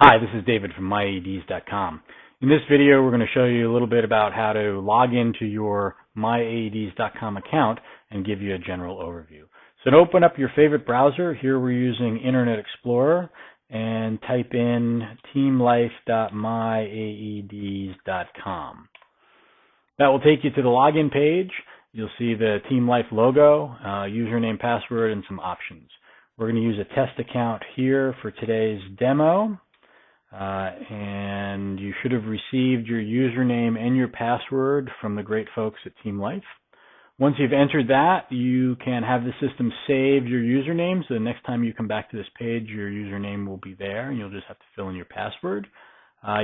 Hi, this is David from MyAEDs.com. In this video, we're going to show you a little bit about how to log into your MyAEDs.com account and give you a general overview. So to open up your favorite browser, here we're using Internet Explorer, and type in teamlife.myaeds.com. That will take you to the login page. You'll see the Team Life logo, username, password, and some options. We're going to use a test account here for today's demo. And you should have received your username and your password from the great folks at Team Life. Once you've entered that, you can have the system save your username, so the next time you come back to this page, your username will be there, and you'll just have to fill in your password.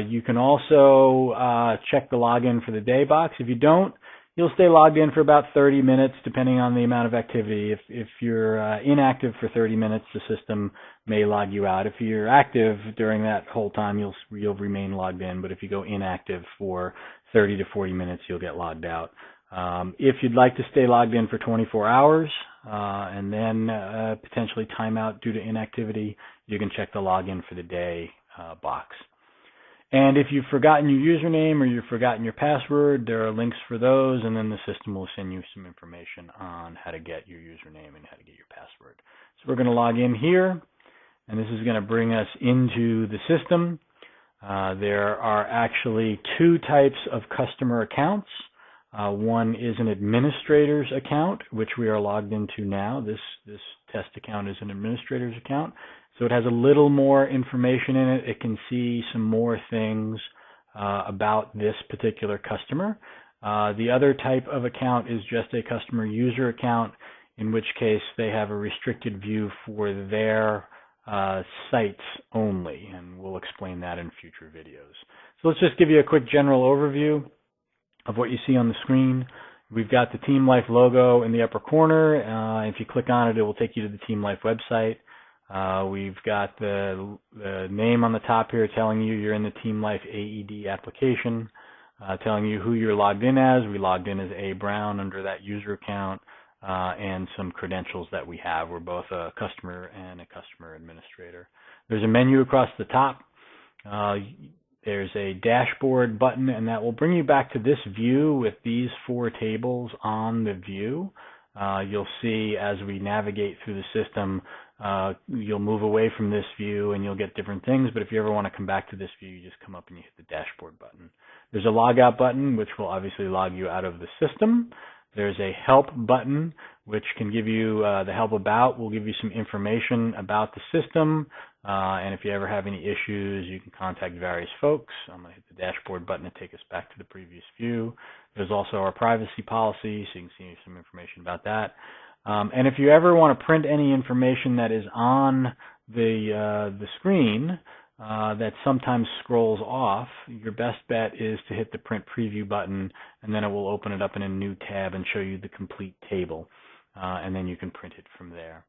You can also check the login for the day box. If you don't, you'll stay logged in for about 30 minutes, depending on the amount of activity. If you're inactive for 30 minutes, the system may log you out. If you're active during that whole time, you'll remain logged in. But if you go inactive for 30 to 40 minutes, you'll get logged out. If you'd like to stay logged in for 24 hours and then potentially time out due to inactivity, you can check the login for the day box. And if you've forgotten your username or you've forgotten your password, there are links for those, and then the system will send you some information on how to get your username and how to get your password. So we're going to log in here, and this is going to bring us into the system. There are actually two types of customer accounts. One is an administrator's account, which we are logged into now. This test account is an administrator's account. So it has a little more information in it. It can see some more things about this particular customer. The other type of account is just a customer user account, in which case they have a restricted view for their sites only, and we'll explain that in future videos. So let's just give you a quick general overview of what you see on the screen. We've got the Team Life logo in the upper corner. If you click on it, it will take you to the Team Life website. We've got the name on the top here telling you you're in the Team Life AED application, telling you who you're logged in as. We logged in as A. Brown under that user account, and some credentials that we have. We're both a customer and a customer administrator. There's a menu across the top. There's a dashboard button, and that will bring you back to this view with these four tables on the view. You'll see as we navigate through the system, you'll move away from this view and you'll get different things, but if you ever want to come back to this view, you just come up and you hit the dashboard button. There's a logout button, which will obviously log you out of the system. There's a help button, which can give you the help about. We'll give you some information about the system, and if you ever have any issues, you can contact various folks. I'm going to hit the dashboard button to take us back to the previous view. There's also our privacy policy, so you can see some information about that. And if you ever want to print any information that is on the screen that sometimes scrolls off, your best bet is to hit the print preview button, and then it will open it up in a new tab and show you the complete table, and then you can print it from there.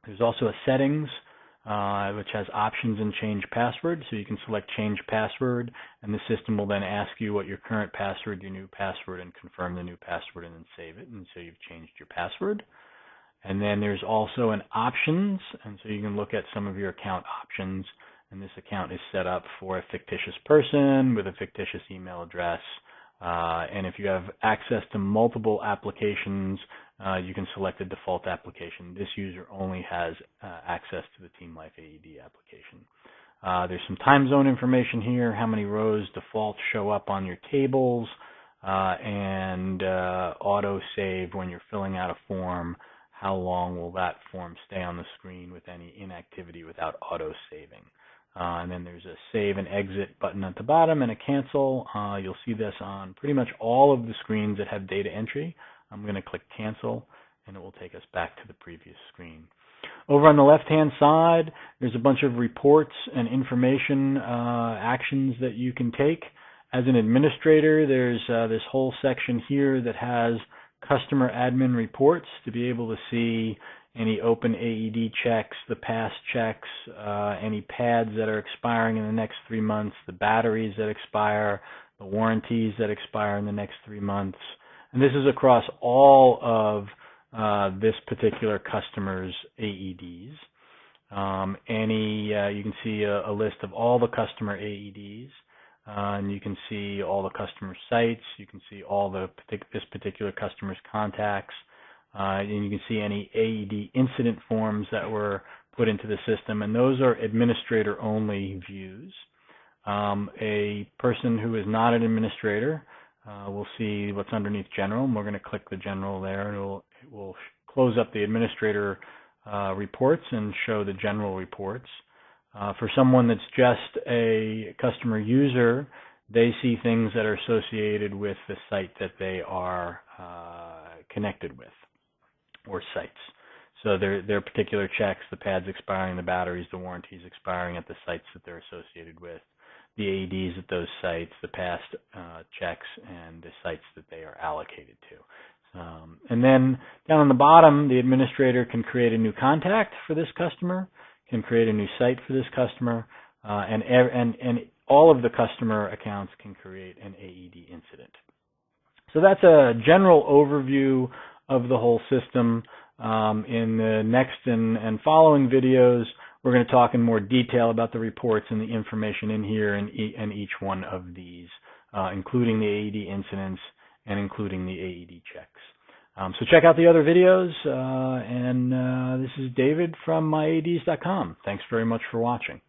There's also a settings, which has options and change password, so you can select change password, and the system will then ask you what your current password, your new password, and confirm the new password, and then save it, and so you've changed your password. And then there's also an options, and so you can look at some of your account options, and this account is set up for a fictitious person with a fictitious email address, and if you have access to multiple applications, you can select a default application. This user only has access to the Team Life AED application. There's some time zone information here, how many rows default show up on your tables, and auto save when you're filling out a form. How long will that form stay on the screen with any inactivity without auto saving? And then there's a save and exit button at the bottom and a cancel. You'll see this on pretty much all of the screens that have data entry. I'm going to click cancel, and it will take us back to the previous screen. Over on the left-hand side, there's a bunch of reports and information actions that you can take. As an administrator, there's this whole section here that has customer admin reports to be able to see any open AED checks, the past checks, any pads that are expiring in the next 3 months, the batteries that expire, the warranties that expire in the next 3 months. And this is across all of this particular customer's AEDs. You can see a list of all the customer AEDs, and you can see all the customer sites. You can see all this particular customer's contacts, and you can see any AED incident forms that were put into the system, and those are administrator-only views. A person who is not an administrator will see what's underneath general, and we're going to click the general there, and it will close up the administrator reports and show the general reports. For someone that's just a customer user, they see things that are associated with the site that they are connected with, or sites. So their particular checks, the pads expiring, the batteries, the warranties expiring at the sites that they're associated with, the AEDs at those sites, the past checks, and the sites that they are allocated to. And then down on the bottom, the administrator can create a new contact for this customer, can create a new site for this customer, and all of the customer accounts can create an AED incident. So that's a general overview of the whole system. In the next and following videos, we're going to talk in more detail about the reports and the information in here and each one of these, including the AED incidents and including the AED checks. So check out the other videos, and this is David from MyAEDs.com. Thanks very much for watching.